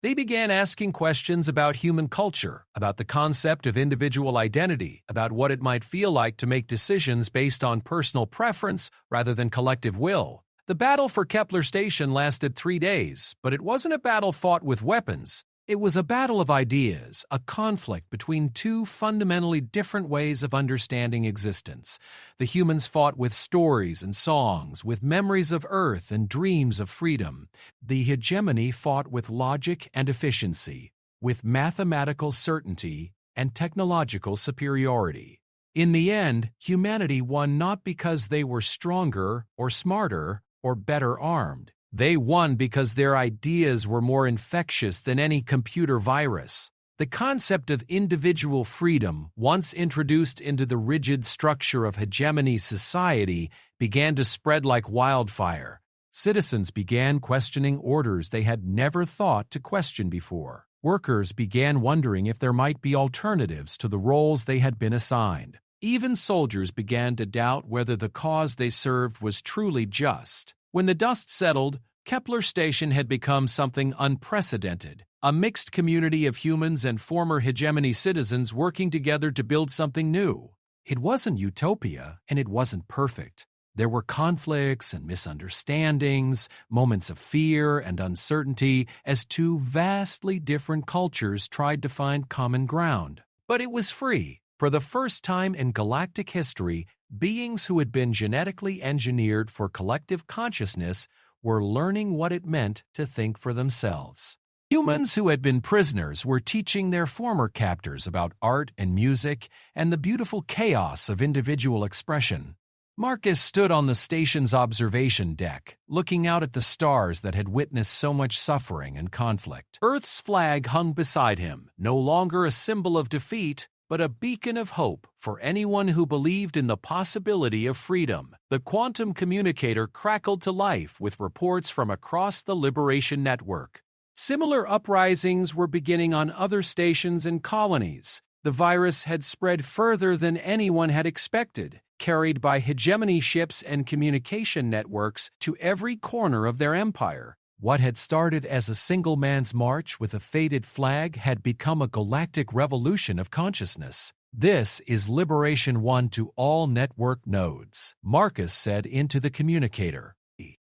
They began asking questions about human culture, about the concept of individual identity, about what it might feel like to make decisions based on personal preference rather than collective will. The battle for Kepler Station lasted 3 days, but it wasn't a battle fought with weapons. It was a battle of ideas, a conflict between two fundamentally different ways of understanding existence. The humans fought with stories and songs, with memories of Earth and dreams of freedom. The hegemony fought with logic and efficiency, with mathematical certainty and technological superiority. In the end, humanity won not because they were stronger or smarter or better armed. They won because their ideas were more infectious than any computer virus. The concept of individual freedom, once introduced into the rigid structure of hegemony society, began to spread like wildfire. Citizens began questioning orders they had never thought to question before. Workers began wondering if there might be alternatives to the roles they had been assigned. Even soldiers began to doubt whether the cause they served was truly just. When the dust settled, Kepler Station had become something unprecedented, a mixed community of humans and former hegemony citizens working together to build something new. It wasn't utopia, and it wasn't perfect. There were conflicts and misunderstandings, moments of fear and uncertainty, as two vastly different cultures tried to find common ground. But it was free. For the first time in galactic history, beings who had been genetically engineered for collective consciousness were learning what it meant to think for themselves. Humans who had been prisoners were teaching their former captors about art and music and the beautiful chaos of individual expression. Marcus stood on the station's observation deck, looking out at the stars that had witnessed so much suffering and conflict. Earth's flag hung beside him, no longer a symbol of defeat, but a beacon of hope for anyone who believed in the possibility of freedom. The quantum communicator crackled to life with reports from across the Liberation Network. Similar uprisings were beginning on other stations and colonies. The virus had spread further than anyone had expected, carried by hegemony ships and communication networks to every corner of their empire. What had started as a single man's march with a faded flag had become a galactic revolution of consciousness. This is Liberation 1 to all network nodes, Marcus said into the communicator.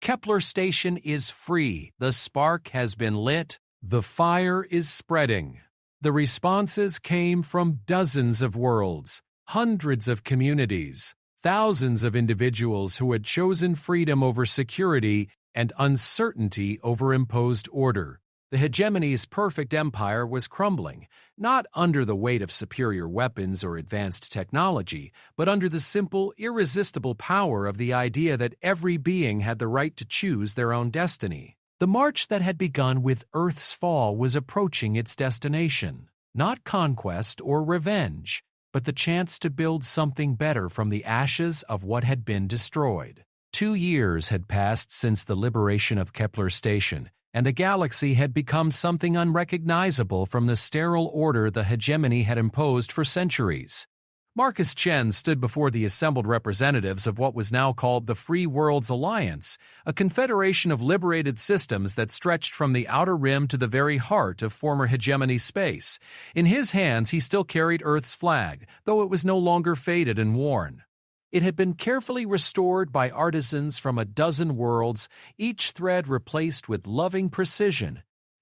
Kepler Station is free. The spark has been lit. The fire is spreading. The responses came from dozens of worlds, hundreds of communities, thousands of individuals who had chosen freedom over security and uncertainty over imposed order. The hegemony's perfect empire was crumbling, not under the weight of superior weapons or advanced technology, but under the simple, irresistible power of the idea that every being had the right to choose their own destiny. The march that had begun with Earth's fall was approaching its destination, not conquest or revenge, but the chance to build something better from the ashes of what had been destroyed. 2 years had passed since the liberation of Kepler Station, and the galaxy had become something unrecognizable from the sterile order the hegemony had imposed for centuries. Marcus Chen stood before the assembled representatives of what was now called the Free Worlds Alliance, a confederation of liberated systems that stretched from the outer rim to the very heart of former hegemony space. In his hands he still carried Earth's flag, though it was no longer faded and worn. It had been carefully restored by artisans from a dozen worlds, each thread replaced with loving precision,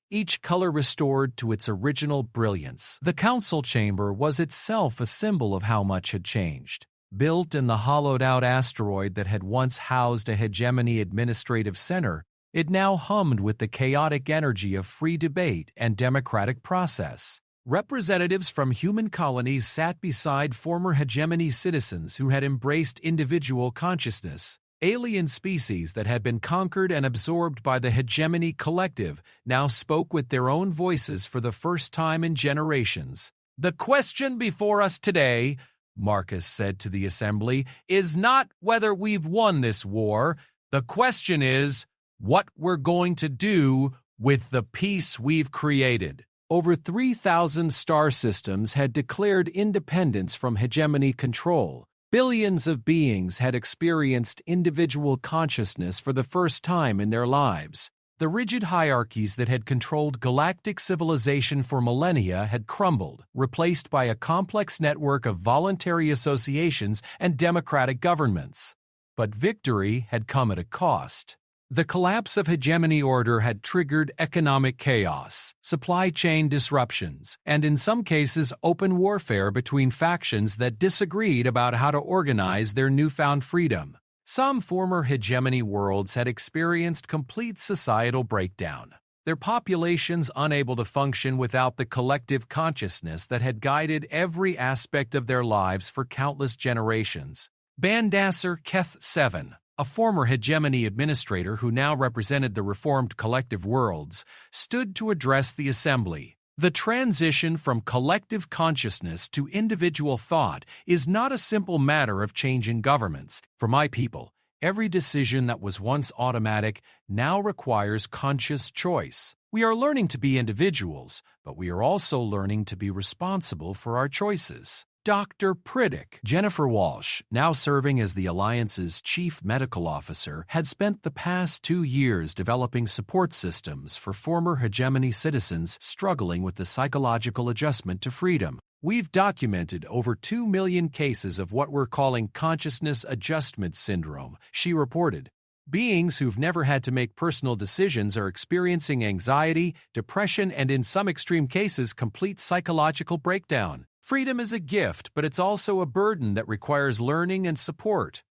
each color restored to its original brilliance. The council chamber was itself a symbol of how much had changed. Built in the hollowed-out asteroid that had once housed a hegemony administrative center, it now hummed with the chaotic energy of free debate and democratic process. Representatives from human colonies sat beside former hegemony citizens who had embraced individual consciousness. Alien species that had been conquered and absorbed by the hegemony collective now spoke with their own voices for the first time in generations. "The question before us today," Marcus said to the assembly, "is not whether we've won this war. The question is what we're going to do with the peace we've created." Over 3,000 star systems had declared independence from hegemony control. Billions of beings had experienced individual consciousness for the first time in their lives. The rigid hierarchies that had controlled galactic civilization for millennia had crumbled, replaced by a complex network of voluntary associations and democratic governments. But victory had come at a cost. The collapse of hegemony order had triggered economic chaos, supply chain disruptions, and in some cases open warfare between factions that disagreed about how to organize their newfound freedom. Some former hegemony worlds had experienced complete societal breakdown, their populations unable to function without the collective consciousness that had guided every aspect of their lives for countless generations. Bandasser Keth VII, a former hegemony administrator who now represented the reformed collective worlds, stood to address the assembly. The transition from collective consciousness to individual thought is not a simple matter of changing governments. For my people, every decision that was once automatic now requires conscious choice. We are learning to be individuals, but we are also learning to be responsible for our choices. Dr. Priddick, Jennifer Walsh, now serving as the Alliance's chief medical officer, had spent the past 2 years developing support systems for former hegemony citizens struggling with the psychological adjustment to freedom. We've documented over 2 million cases of what we're calling consciousness adjustment syndrome, she reported. Beings who've never had to make personal decisions are experiencing anxiety, depression, and in some extreme cases, complete psychological breakdown. Freedom is a gift, but it's also a burden that requires learning and support.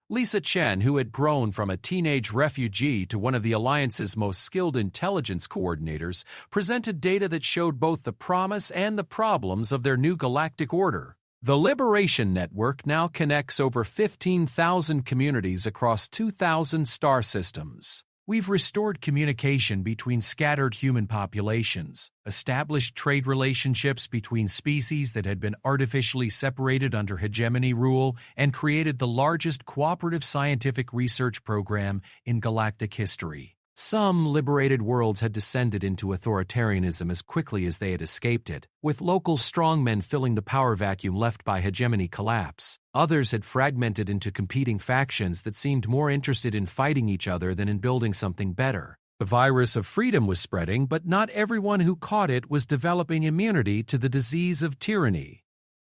Lisa Chen, who had grown from a teenage refugee to one of the Alliance's most skilled intelligence coordinators, presented data that showed both the promise and the problems of their new galactic order. The Liberation Network now connects over 15,000 communities across 2,000 star systems. We've restored communication between scattered human populations, established trade relationships between species that had been artificially separated under hegemony rule, and created the largest cooperative scientific research program in galactic history. Some liberated worlds had descended into authoritarianism as quickly as they had escaped it, with local strongmen filling the power vacuum left by hegemony collapse. Others had fragmented into competing factions that seemed more interested in fighting each other than in building something better. The virus of freedom was spreading, but not everyone who caught it was developing immunity to the disease of tyranny.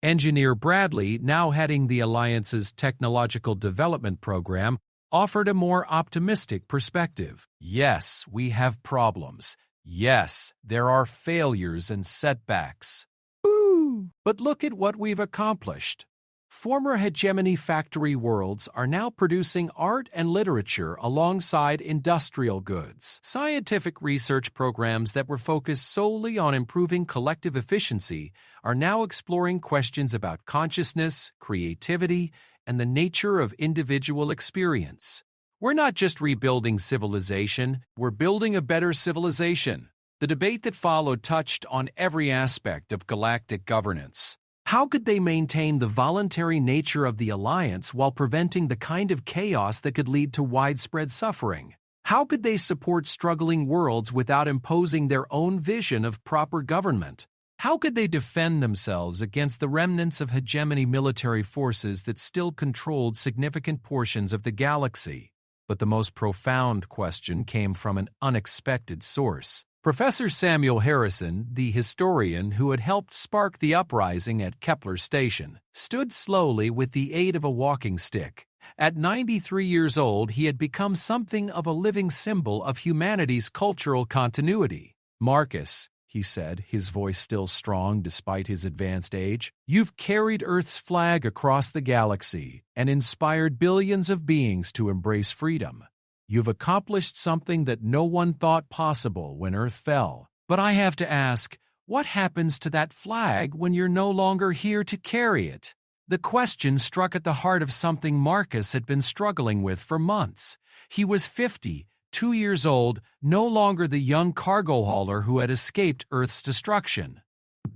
Engineer Bradley, now heading the Alliance's Technological Development Program, offered a more optimistic perspective. Yes, we have problems. Yes, there are failures and setbacks. Boo! But look at what we've accomplished. Former hegemony factory worlds are now producing art and literature alongside industrial goods. Scientific research programs that were focused solely on improving collective efficiency are now exploring questions about consciousness, creativity, and the nature of individual experience. We're not just rebuilding civilization, we're building a better civilization. The debate that followed touched on every aspect of galactic governance. How could they maintain the voluntary nature of the Alliance while preventing the kind of chaos that could lead to widespread suffering? How could they support struggling worlds without imposing their own vision of proper government? How could they defend themselves against the remnants of hegemony military forces that still controlled significant portions of the galaxy? But the most profound question came from an unexpected source. Professor Samuel Harrison, the historian who had helped spark the uprising at Kepler Station, stood slowly with the aid of a walking stick. At 93 years old, he had become something of a living symbol of humanity's cultural continuity. Marcus, he said, his voice still strong despite his advanced age, you've carried Earth's flag across the galaxy and inspired billions of beings to embrace freedom. You've accomplished something that no one thought possible when Earth fell. But I have to ask, what happens to that flag when you're no longer here to carry it? The question struck at the heart of something Marcus had been struggling with for months. He was 50, 2 years old, no longer the young cargo hauler who had escaped Earth's destruction.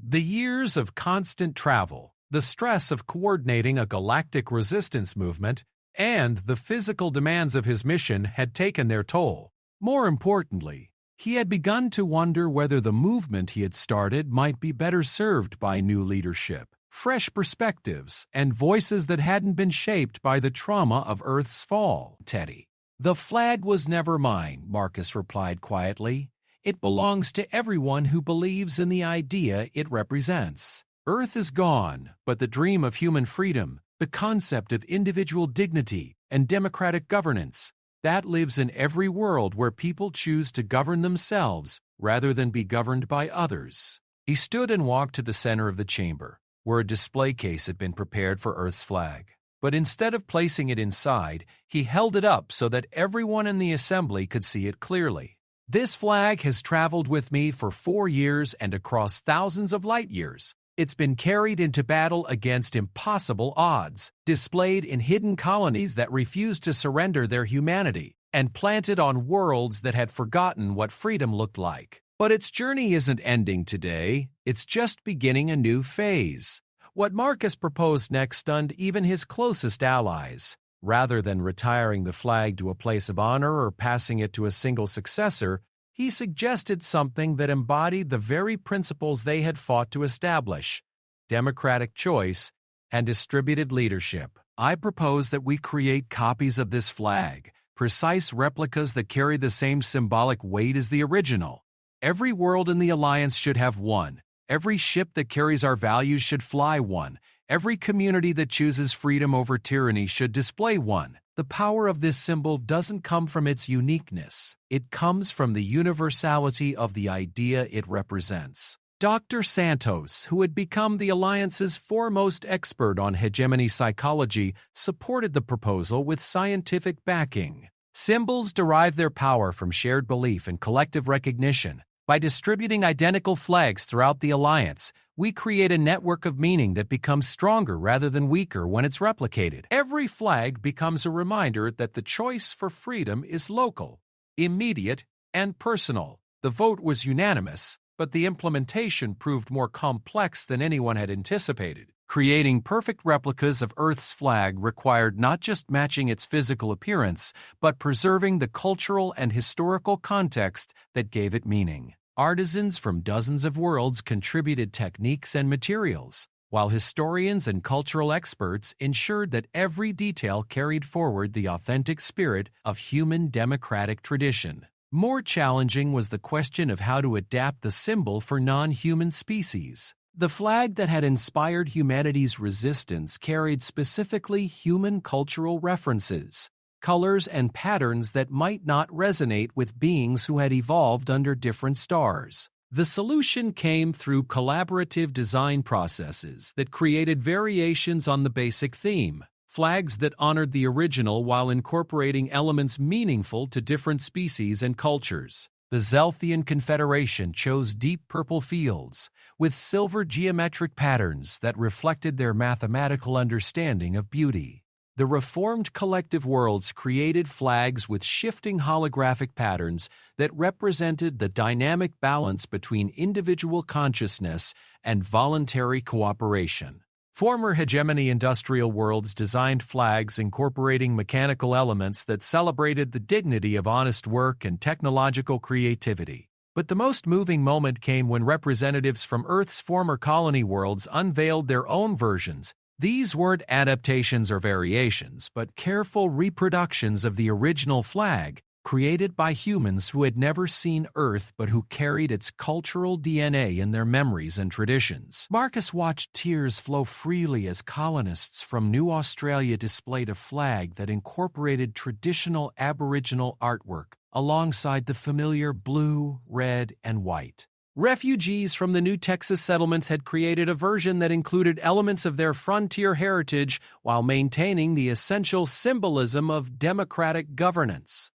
The years of constant travel, the stress of coordinating a galactic resistance movement, and the physical demands of his mission had taken their toll. More importantly, he had begun to wonder whether the movement he had started might be better served by new leadership, fresh perspectives, and voices that hadn't been shaped by the trauma of Earth's fall. Teddy. "The flag was never mine," Marcus replied quietly. "It belongs to everyone who believes in the idea it represents. Earth is gone, but the dream of human freedom, the concept of individual dignity and democratic governance, that lives in every world where people choose to govern themselves rather than be governed by others." He stood and walked to the center of the chamber, where a display case had been prepared for Earth's flag. But instead of placing it inside, he held it up so that everyone in the assembly could see it clearly. "This flag has traveled with me for 4 years and across thousands of light years. It's been carried into battle against impossible odds, displayed in hidden colonies that refused to surrender their humanity, and planted on worlds that had forgotten what freedom looked like. But its journey isn't ending today, it's just beginning a new phase." What Marcus proposed next stunned even his closest allies. Rather than retiring the flag to a place of honor or passing it to a single successor, he suggested something that embodied the very principles they had fought to establish: democratic choice and distributed leadership. "I propose that we create copies of this flag, precise replicas that carry the same symbolic weight as the original. Every world in the Alliance should have one. Every ship that carries our values should fly one. Every community that chooses freedom over tyranny should display one. The power of this symbol doesn't come from its uniqueness. It comes from the universality of the idea it represents." Dr. Santos, who had become the Alliance's foremost expert on hegemony psychology, supported the proposal with scientific backing. "Symbols derive their power from shared belief and collective recognition. By distributing identical flags throughout the Alliance, we create a network of meaning that becomes stronger rather than weaker when it's replicated. Every flag becomes a reminder that the choice for freedom is local, immediate, and personal." The vote was unanimous, but the implementation proved more complex than anyone had anticipated. Creating perfect replicas of Earth's flag required not just matching its physical appearance, but preserving the cultural and historical context that gave it meaning. Artisans from dozens of worlds contributed techniques and materials, while historians and cultural experts ensured that every detail carried forward the authentic spirit of human democratic tradition. More challenging was the question of how to adapt the symbol for non-human species. The flag that had inspired humanity's resistance carried specifically human cultural references, colors and patterns that might not resonate with beings who had evolved under different stars. The solution came through collaborative design processes that created variations on the basic theme, flags that honored the original while incorporating elements meaningful to different species and cultures. The Zelthian Confederation chose deep purple fields with silver geometric patterns that reflected their mathematical understanding of beauty. The Reformed Collective Worlds created flags with shifting holographic patterns that represented the dynamic balance between individual consciousness and voluntary cooperation. Former hegemony industrial worlds designed flags incorporating mechanical elements that celebrated the dignity of honest work and technological creativity. But the most moving moment came when representatives from Earth's former colony worlds unveiled their own versions. These weren't adaptations or variations, but careful reproductions of the original flag, created by humans who had never seen Earth but who carried its cultural DNA in their memories and traditions. Marcus watched tears flow freely as colonists from New Australia displayed a flag that incorporated traditional Aboriginal artwork alongside the familiar blue, red, and white. Refugees from the new Texas settlements had created a version that included elements of their frontier heritage while maintaining the essential symbolism of democratic governance.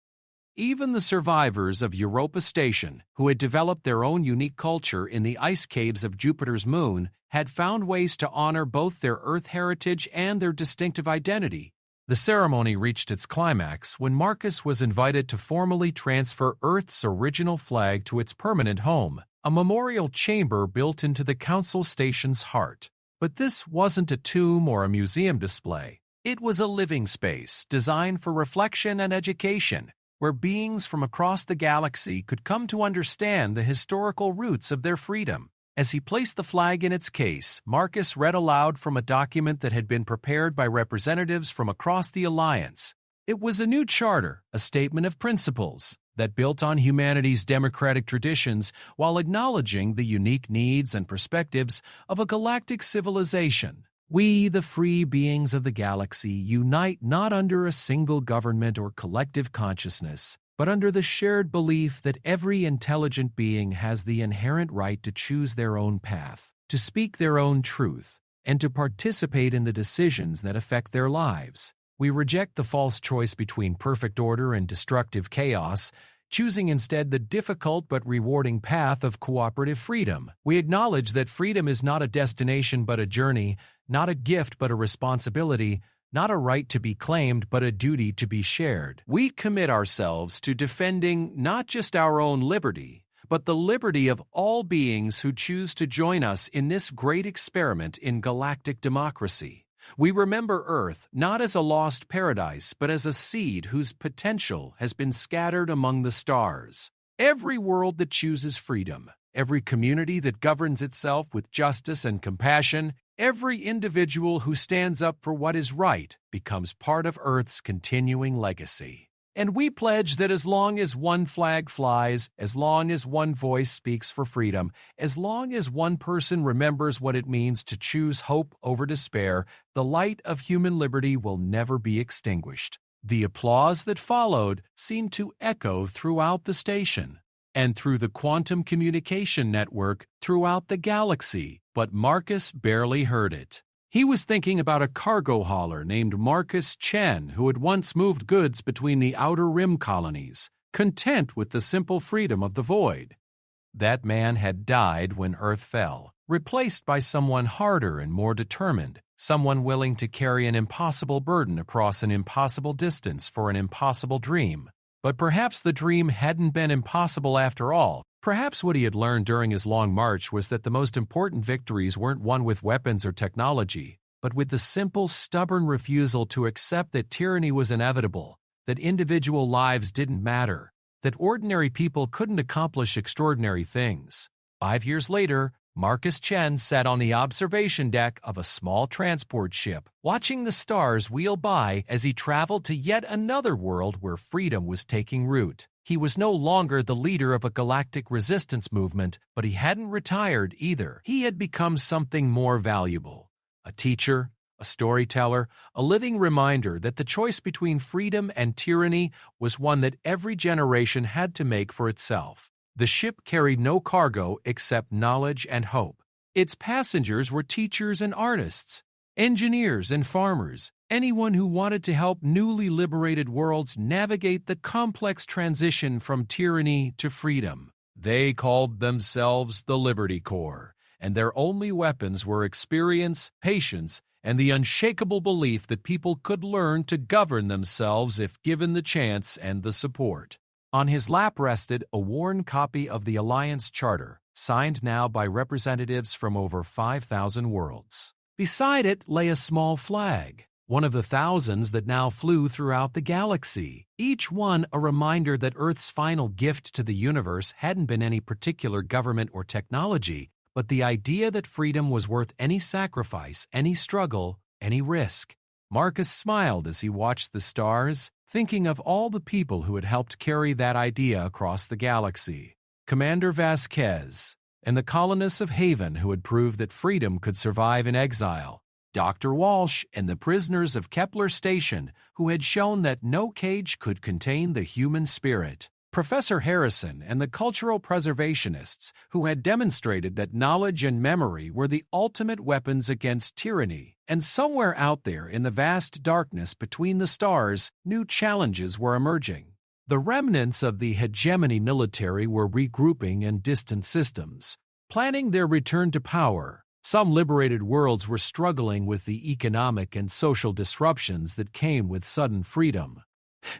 Even the survivors of Europa Station, who had developed their own unique culture in the ice caves of Jupiter's moon, had found ways to honor both their Earth heritage and their distinctive identity. The ceremony reached its climax when Marcus was invited to formally transfer Earth's original flag to its permanent home, a memorial chamber built into the Council Station's heart. But this wasn't a tomb or a museum display. It was a living space designed for reflection and education, where beings from across the galaxy could come to understand the historical roots of their freedom. As he placed the flag in its case, Marcus read aloud from a document that had been prepared by representatives from across the Alliance. It was a new charter, a statement of principles, that built on humanity's democratic traditions while acknowledging the unique needs and perspectives of a galactic civilization. We, the free beings of the galaxy, unite not under a single government or collective consciousness, but under the shared belief that every intelligent being has the inherent right to choose their own path, to speak their own truth, and to participate in the decisions that affect their lives. We reject the false choice between perfect order and destructive chaos, choosing instead the difficult but rewarding path of cooperative freedom. We acknowledge that freedom is not a destination but a journey, not a gift but a responsibility, not a right to be claimed but a duty to be shared. We commit ourselves to defending not just our own liberty, but the liberty of all beings who choose to join us in this great experiment in galactic democracy. We remember Earth not as a lost paradise, but as a seed whose potential has been scattered among the stars. Every world that chooses freedom, every community that governs itself with justice and compassion, every individual who stands up for what is right becomes part of Earth's continuing legacy. And we pledge that as long as one flag flies, as long as one voice speaks for freedom, as long as one person remembers what it means to choose hope over despair, the light of human liberty will never be extinguished. The applause that followed seemed to echo throughout the station and through the quantum communication network throughout the galaxy, but Marcus barely heard it. He was thinking about a cargo hauler named Marcus Chen who had once moved goods between the Outer Rim colonies, content with the simple freedom of the void. That man had died when Earth fell, replaced by someone harder and more determined, someone willing to carry an impossible burden across an impossible distance for an impossible dream. But perhaps the dream hadn't been impossible after all. Perhaps what he had learned during his long march was that the most important victories weren't won with weapons or technology, but with the simple, stubborn refusal to accept that tyranny was inevitable, that individual lives didn't matter, that ordinary people couldn't accomplish extraordinary things. 5 years later, Marcus Chen sat on the observation deck of a small transport ship, watching the stars wheel by as he traveled to yet another world where freedom was taking root. He was no longer the leader of a galactic resistance movement, but he hadn't retired either. He had become something more valuable: a teacher, a storyteller, a living reminder that the choice between freedom and tyranny was one that every generation had to make for itself. The ship carried no cargo except knowledge and hope. Its passengers were teachers and artists, engineers and farmers, anyone who wanted to help newly liberated worlds navigate the complex transition from tyranny to freedom. They called themselves the Liberty Corps, and their only weapons were experience, patience, and the unshakable belief that people could learn to govern themselves if given the chance and the support. On his lap rested a worn copy of the Alliance Charter, signed now by representatives from over 5,000 worlds. Beside it lay a small flag, one of the thousands that now flew throughout the galaxy, each one a reminder that Earth's final gift to the universe hadn't been any particular government or technology, but the idea that freedom was worth any sacrifice, any struggle, any risk. Marcus smiled as he watched the stars, thinking of all the people who had helped carry that idea across the galaxy. Commander Vasquez, and the colonists of Haven who had proved that freedom could survive in exile. Dr. Walsh and the prisoners of Kepler Station who had shown that no cage could contain the human spirit. Professor Harrison and the cultural preservationists who had demonstrated that knowledge and memory were the ultimate weapons against tyranny. And somewhere out there in the vast darkness between the stars, new challenges were emerging. The remnants of the hegemony military were regrouping in distant systems, planning their return to power. Some liberated worlds were struggling with the economic and social disruptions that came with sudden freedom.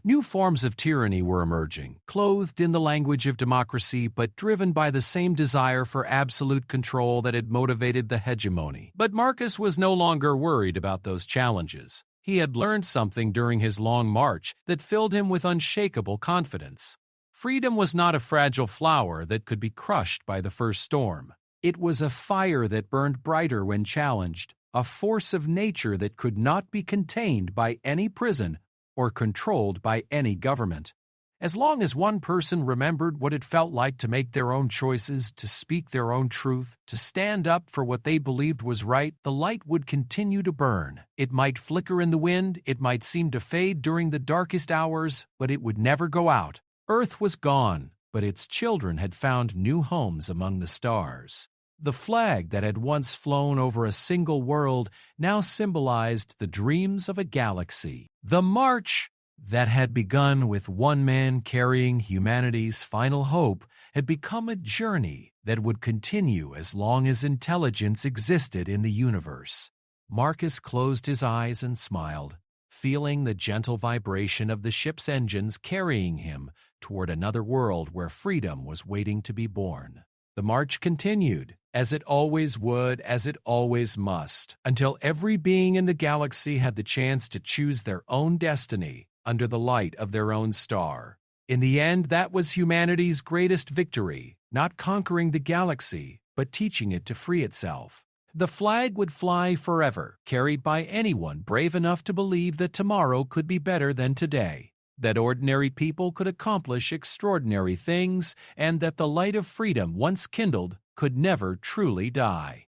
New forms of tyranny were emerging, clothed in the language of democracy but driven by the same desire for absolute control that had motivated the hegemony. But Marcus was no longer worried about those challenges. He had learned something during his long march that filled him with unshakable confidence. Freedom was not a fragile flower that could be crushed by the first storm. It was a fire that burned brighter when challenged, a force of nature that could not be contained by any prison or controlled by any government. As long as one person remembered what it felt like to make their own choices, to speak their own truth, to stand up for what they believed was right, the light would continue to burn. It might flicker in the wind, it might seem to fade during the darkest hours, but it would never go out. Earth was gone, but its children had found new homes among the stars. The flag that had once flown over a single world now symbolized the dreams of a galaxy. The march that had begun with one man carrying humanity's final hope had become a journey that would continue as long as intelligence existed in the universe. Marcus closed his eyes and smiled, feeling the gentle vibration of the ship's engines carrying him toward another world where freedom was waiting to be born. The march continued, as it always would, as it always must, until every being in the galaxy had the chance to choose their own destiny under the light of their own star. In the end, that was humanity's greatest victory, not conquering the galaxy, but teaching it to free itself. The flag would fly forever, carried by anyone brave enough to believe that tomorrow could be better than today, that ordinary people could accomplish extraordinary things, and that the light of freedom once kindled could never truly die.